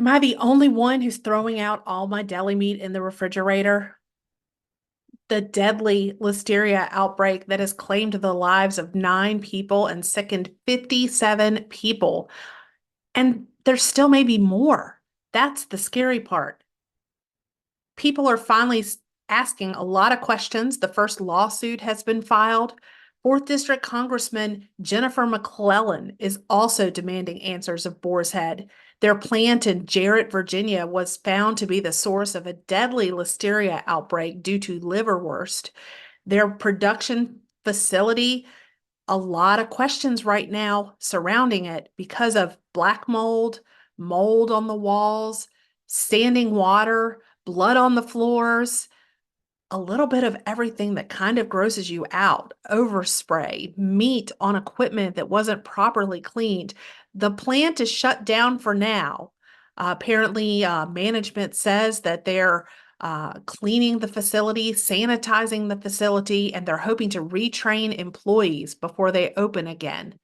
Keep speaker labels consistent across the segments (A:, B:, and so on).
A: Am I the only one who's throwing out all my deli meat in the refrigerator? The deadly Listeria outbreak that has claimed the lives of 9 people and sickened 57 people. And there still may be more. That's the scary part. People are finally asking a lot of questions. The first lawsuit has been filed. Fourth District Congressman Jennifer McClellan is also demanding answers of Boar's Head. Their plant in Jarratt, Virginia, was found to be the source of a deadly listeria outbreak due to liverwurst. Their production facility, a lot of questions right now surrounding it because of black mold, mold on the walls, standing water, blood on the floors, a little bit of everything that kind of grosses you out. Overspray, meat on equipment that wasn't properly cleaned. The plant is shut down for now. Apparently, management says that they're cleaning the facility, sanitizing the facility, and they're hoping to retrain employees before they open again.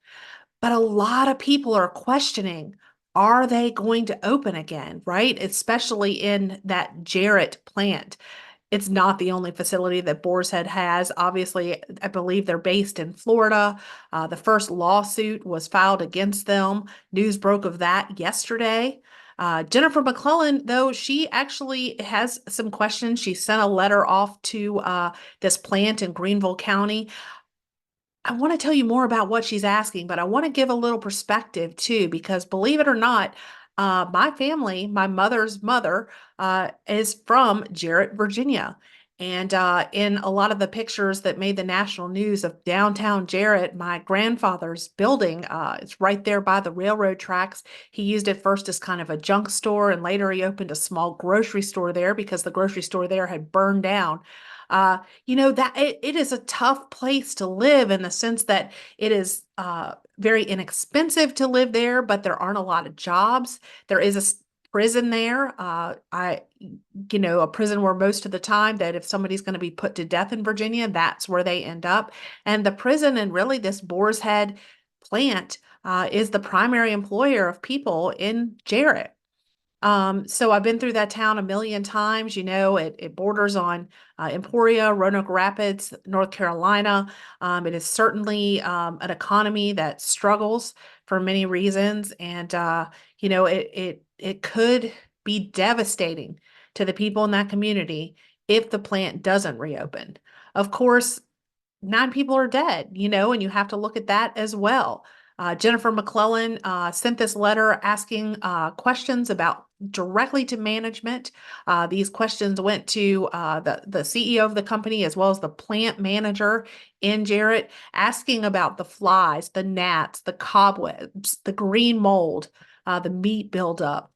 A: But a lot of people are questioning, are they going to open again, right? Especially in that Jarratt plant. It's not the only facility that Boar's Head has. Obviously, I believe they're based in Florida. The first lawsuit was filed against them. News broke of that yesterday. Jennifer McClellan, though, she actually has some questions. She sent a letter off to this plant in Greenville County. I want to tell you more about what she's asking, but I want to give a little perspective too, because believe it or not, my family, my mother's mother, is from Jarratt, Virginia. And in a lot of the pictures that made the national news of downtown Jarratt, my grandfather's building, it's right there by the railroad tracks. He used it first as kind of a junk store, and later he opened a small grocery store there because the grocery store there had burned down. That it is a tough place to live in the sense that it is very inexpensive to live there, but there aren't a lot of jobs. There is a prison there. A prison where most of the time that if somebody's going to be put to death in Virginia, that's where they end up. And the prison and really this Boar's Head plant is the primary employer of people in Jarratt. So I've been through that town a million times. It borders on Emporia, Roanoke Rapids, North Carolina. It is certainly an economy that struggles for many reasons, and it could be devastating to the people in that community if the plant doesn't reopen. Of course, 9 people are dead, and you have to look at that as well. Jennifer McClellan sent this letter asking questions about directly to management. These questions went to the CEO of the company as well as the plant manager in Jarratt, asking about the flies, the gnats, the cobwebs, the green mold, the meat buildup.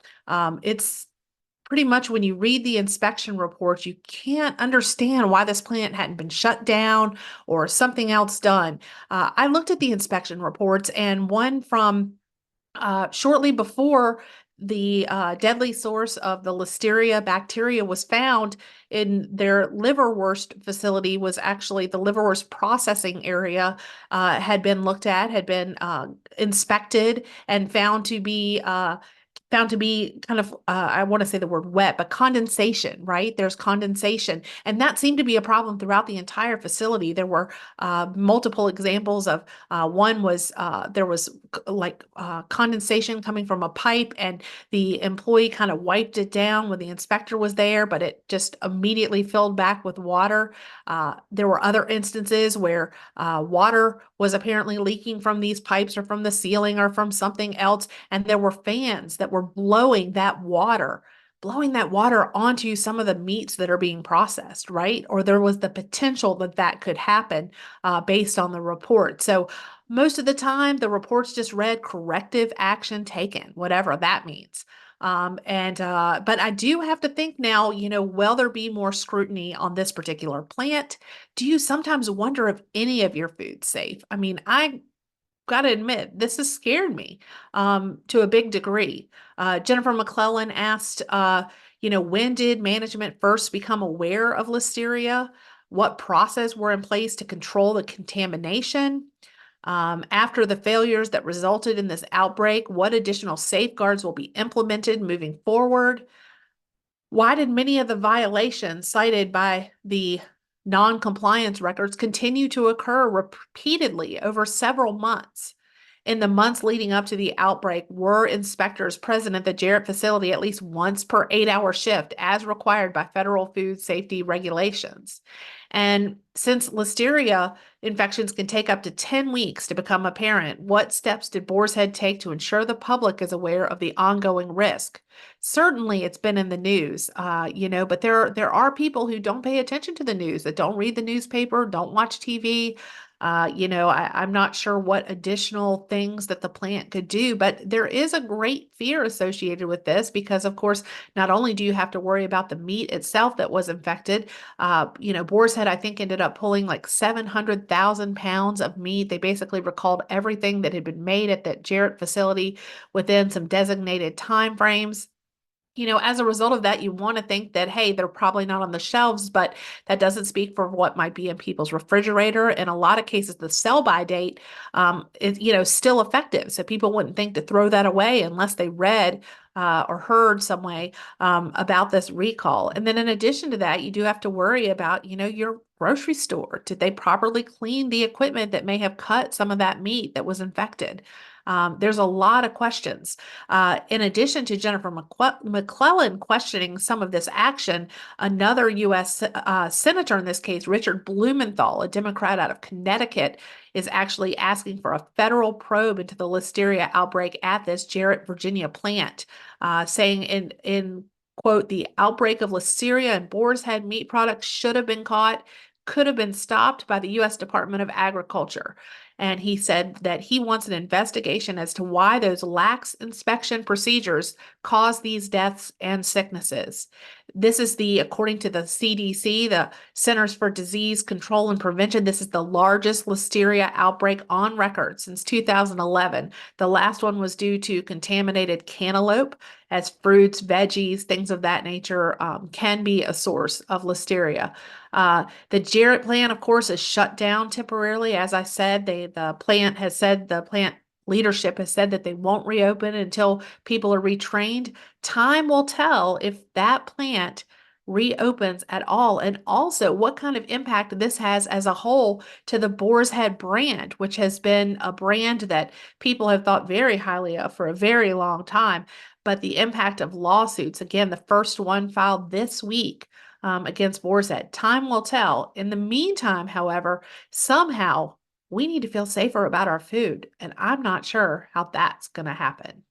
A: It's pretty much when you read the inspection reports, you can't understand why this plant hadn't been shut down or something else done. I looked at the inspection reports, and one from shortly before the deadly source of the Listeria bacteria was found in their liverwurst facility was actually the liverwurst processing area had been looked at, had been inspected, and found to be kind of, I want to say the word wet, but condensation, right? There's condensation. And that seemed to be a problem throughout the entire facility. There were multiple examples of one was there was like condensation coming from a pipe, and the employee kind of wiped it down when the inspector was there, but it just immediately filled back with water. There were other instances where water was apparently leaking from these pipes or from the ceiling or from something else, and there were fans that were blowing that water onto some of the meats that are being processed, right? Or there was the potential that that could happen based on the report. So most of the time, the reports just read corrective action taken, whatever that means. But I do have to think now, will there be more scrutiny on this particular plant? Do you sometimes wonder if any of your food's safe? I mean, I got to admit, this has scared me to a big degree. Jennifer McClellan asked, when did management first become aware of Listeria? What process were in place to control the contamination? After the failures that resulted in this outbreak, what additional safeguards will be implemented moving forward? Why did many of the violations cited by the non-compliance records continue to occur repeatedly over several months? In the months leading up to the outbreak, were inspectors present at the Jarratt facility at least once per 8-hour shift, as required by federal food safety regulations? And since Listeria infections can take up to 10 weeks to become apparent, what steps did Boar's Head take to ensure the public is aware of the ongoing risk? Certainly, it's been in the news, but there are people who don't pay attention to the news, that don't read the newspaper, don't watch TV. I'm not sure what additional things that the plant could do, but there is a great fear associated with this because, of course, not only do you have to worry about the meat itself that was infected, Boar's Head, I think, ended up pulling like 700,000 pounds of meat. They basically recalled everything that had been made at that Jarratt facility within some designated time frames. As a result of that, you want to think that, hey, they're probably not on the shelves, but that doesn't speak for what might be in people's refrigerator. In a lot of cases, the sell-by date is, still effective. So people wouldn't think to throw that away unless they read or heard some way about this recall. And then in addition to that, you do have to worry about, your grocery store. Did they properly clean the equipment that may have cut some of that meat that was infected? There's a lot of questions. In addition to Jennifer McClellan questioning some of this action, another U.S. Senator in this case, Richard Blumenthal, a Democrat out of Connecticut, is actually asking for a federal probe into the Listeria outbreak at this Jarratt, Virginia plant, saying in quote, the outbreak of Listeria and Boar's Head meat products should have been caught, could have been stopped by the U.S. Department of Agriculture. And he said that he wants an investigation as to why those lax inspection procedures cause these deaths and sicknesses. This is according to the CDC, the Centers for Disease Control and Prevention, this is the largest Listeria outbreak on record since 2011. The last one was due to contaminated cantaloupe, as fruits, veggies, things of that nature can be a source of Listeria. The Jarratt plant, of course, is shut down temporarily. As I said, the plant leadership has said that they won't reopen until people are retrained. Time will tell if that plant reopens at all, and also what kind of impact this has as a whole to the Boar's Head brand, which has been a brand that people have thought very highly of for a very long time. But the impact of lawsuits, again, the first one filed this week against Boar's Head. Time will tell. In the meantime, however, somehow we need to feel safer about our food, and I'm not sure how that's going to happen.